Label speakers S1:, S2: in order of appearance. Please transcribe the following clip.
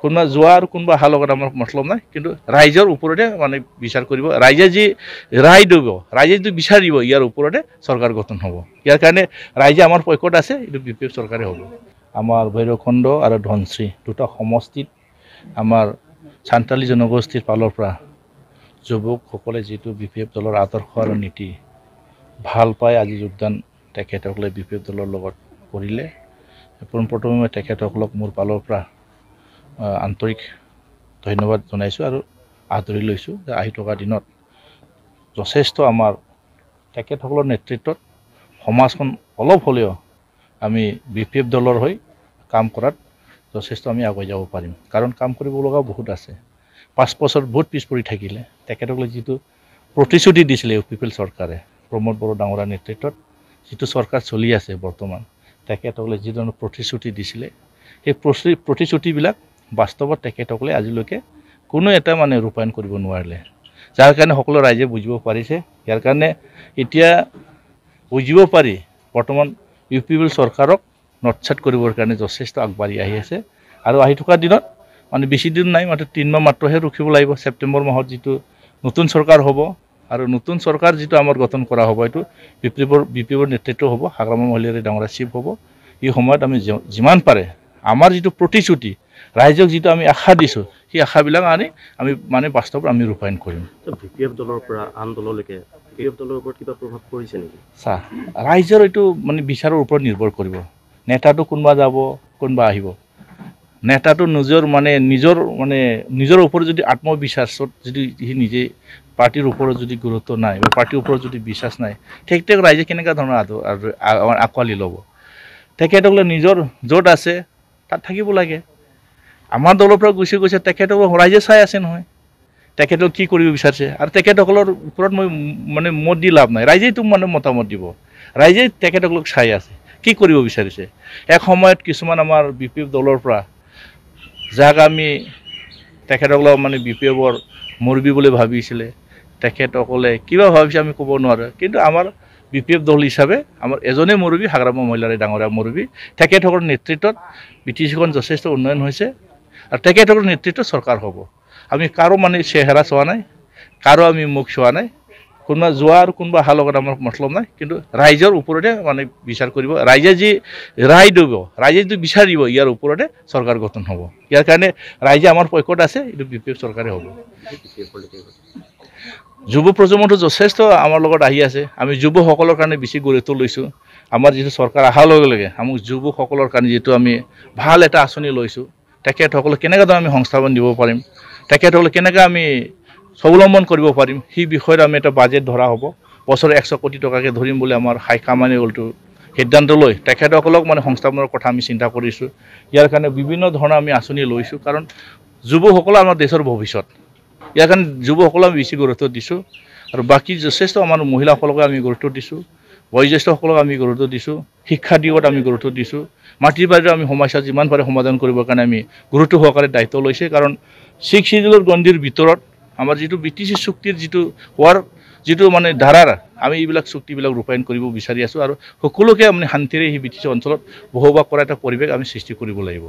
S1: কোনোবা যোৱা আৰু কোনোবা অহাৰ লগত আমাৰ মতলব নাই, কিন্তু ৰাইজৰ ওপৰতে মানে বিচাৰ কৰিব। ৰাইজে যি ৰায় দিব, ৰাইজে যদি বিচাৰিব, ইয়াৰ ওপৰতে চৰকাৰ গঠন হ'ব। ইয়াৰ কাৰণে ৰাইজে আমাৰ পক্ষত আছে, এইটো BPF চৰকাৰে হ'ব। আমাৰ ভৈৰৱকুণ্ড আৰু ধনশ্ৰী দুটা সমষ্টিত আমাৰ সান্তালী জনগোষ্ঠীৰ ফালৰ পৰা যুৱকসকলে যিটো BPF দলৰ আদৰ্শ আৰু নীতি ভাল পায়, আজি যোগদান তেখেতসকলে BPF দলৰ লগত কৰিলে। পোনপ্ৰথমে মই তেখেতসকলক মোৰ ফালৰ পৰা আন্তৰিক ধন্যবাদ জনাইছোঁ আৰু আদৰি লৈছোঁ যে আহি থকা দিনত যথেষ্ট আমাৰ তেখেতসকলৰ নেতৃত্বত সমাজখন অলপ হ'লেও আমি BPF দলৰ হৈ কাম কৰাত যথেষ্ট আমি আগুৱাই যাব পাৰিম। কাৰণ কাম কৰিব লগা বহুত আছে। 5 বছৰ বহুত পিছ পৰি থাকিলে তেখেতসকলে যিটো প্ৰতিশ্ৰুতি দিছিলে UPPL চৰকাৰে, প্ৰমোদ বড়ো ডাঙৰীয়াৰ নেতৃত্বত যিটো চৰকাৰ চলি আছে বৰ্তমান, তেখেতসকলে যি ধৰণৰ প্ৰতিশ্ৰুতি দিছিলে সেই প্ৰতিশ্ৰুতিবিলাক বাস্তৱত তেখেতসকলে আজিলৈকে কোনো এটা মানে ৰূপায়ণ কৰিব নোৱাৰিলে, যাৰ কাৰণে সকলো ৰাইজে বুজিব পাৰিছে। ইয়াৰ কাৰণে এতিয়া বুজিব পাৰি বৰ্তমান UPPL চৰকাৰক নৎসাত কৰিবৰ কাৰণে যথেষ্ট আগবাঢ়ি আহি আছে। আৰু আহি থকা দিনত মানে বেছি দিন নাই, মাত্ৰ 3 মাহ মাত্ৰহে ৰখিব লাগিব। ছেপ্টেম্বৰ মাহত যিটো নতুন চৰকাৰ হ'ব আৰু নতুন চৰকাৰ যিটো আমাৰ গঠন কৰা হ'ব, এইটো BPFৰ নেতৃত্ব হ'ব, হাগ্ৰামা মহিলাৰী ডাঙৰীয়া চিফ হ'ব। এই সময়ত আমি যিমান পাৰে আমাৰ যিটো প্ৰতিশ্ৰুতি ৰাইজক যিটো আমি আশা দিছোঁ, সেই আশাবিলাক আমি মানে বাস্তৱত আমি ৰূপায়ণ কৰিম।
S2: BPF দলৰ পৰা আন দললৈকে BPF দলৰ ওপৰত কিবা প্ৰভাৱ পৰিছে নেকি?
S1: ৰাইজৰ এইটো মানে বিচাৰৰ ওপৰত নিৰ্ভৰ কৰিব। নেতাটো কোনোবা যাব, কোনোবা আহিব। নেতাটো নিজৰ ওপৰত যদি আত্মবিশ্বাসত যদি সি নিজে পাৰ্টিৰ ওপৰত যদি গুৰুত্ব নাই বা পাৰ্টিৰ ওপৰত যদি বিশ্বাস নাই, তেখেতক ৰাইজে কেনেকুৱা ধৰণৰ আঁকোৱালি ল'ব? তেখেতসকলে নিজৰ য'ত আছে তাত থাকিব লাগে। আমাৰ দলৰ পৰা গুচি গৈছে, তেখেতসকলক ৰাইজে চাই আছে নহয়, তেখেতক কি কৰিব বিচাৰিছে। আৰু তেখেতসকলৰ ওপৰত মই মানে মত দি লাভ নাই, ৰাইজেইতো মানে মতামত দিব। ৰাইজে তেখেতসকলক চাই আছে কি কৰিব বিচাৰিছে। এক সময়ত কিছুমান আমাৰ BPF দলৰ পৰা যাক আমি তেখেতসকলক মানে BPFৰ মুৰব্বী বুলি ভাবিছিলে, তেখেতসকলে কিবা ভাবিছে আমি ক'ব নোৱাৰোঁ। কিন্তু আমাৰ BPF দল হিচাপে আমাৰ এজনেই মুৰব্বী, হাগ্ৰামা মহিলাৰী ডাঙৰীয়া মুৰব্বী। তেখেতসকলৰ নেতৃত্বত BTCখন যথেষ্ট উন্নয়ন হৈছে আৰু তেখেতসকলৰ নেতৃত্বত চৰকাৰ হ'ব। আমি কাৰো মানে চেহেৰা চোৱা নাই, কাৰো আমি মুখ চোৱা নাই। কোনোবা যোৱা আৰু কোনোবা অহাৰ লগত আমাৰ মতলব নাই, কিন্তু ৰাইজৰ ওপৰতে মানে বিচাৰ কৰিব। ৰাইজে যি ৰায় দিব, ৰাইজে যদি বিচাৰিব, ইয়াৰ ওপৰতে চৰকাৰ গঠন হ'ব। ইয়াৰ কাৰণে ৰাইজে আমাৰ পক্ষত আছে, এইটো BPF চৰকাৰে হ'ব। যুৱ প্ৰজন্মটো যথেষ্ট আমাৰ লগত আহি আছে। আমি যুৱসকলৰ কাৰণে বেছি গুৰুত্ব লৈছোঁ। আমাৰ যিটো চৰকাৰ অহাৰ লগে লগে আমাক যুৱকসকলৰ কাৰণে যিটো আমি ভাল এটা আঁচনি লৈছোঁ, তেখেতসকলক কেনেকৈ আমি সংস্থাপন দিব পাৰিম, তেখেতসকলক কেনেকৈ আমি স্বাৱলম্বন কৰিব পাৰিম, সেই বিষয়ত আমি এটা বাজেট ধৰা হ'ব। বছৰে 100 কোটি টকাকৈ ধৰিম বুলি আমাৰ হাইকমাণ্ডে সিদ্ধান্ত লৈ তেখেতসকলক মানে সংস্থাপনৰ কথা আমি চিন্তা কৰিছোঁ। ইয়াৰ কাৰণে বিভিন্ন ধৰণৰ আমি আঁচনি লৈছোঁ, কাৰণ যুৱকসকল আমাৰ দেশৰ ভৱিষ্যত। ইয়াৰ কাৰণে যুৱকসকলক আমি বেছি গুৰুত্ব দিছোঁ। আৰু বাকী যথেষ্ট আমাৰ মহিলাসকলক আমি গুৰুত্ব দিছোঁ, বয়োজ্যেষ্ঠসকলক আমি গুৰুত্ব দিছোঁ, শিক্ষা দিশত আমি গুৰুত্ব দিছোঁ। মাটিৰ বাৰীৰ আমি সমস্যা যিমান পাৰে সমাধান কৰিবৰ কাৰণে আমি গুৰুত্ব সহকাৰে দায়িত্ব লৈছে। কাৰণ 6 শিডিউলৰ গণ্ডিৰ ভিতৰত আমাৰ যিটো BTC চুক্তিৰ যিটো মানে ধাৰাৰ আমি এইবিলাক চুক্তিবিলাক ৰূপায়ণ কৰিব বিচাৰি আছোঁ। আৰু সকলোকে আমি শান্তিৰে সেই BTC অঞ্চলত বসবাস কৰা এটা পৰিৱেশ আমি সৃষ্টি কৰিব লাগিব।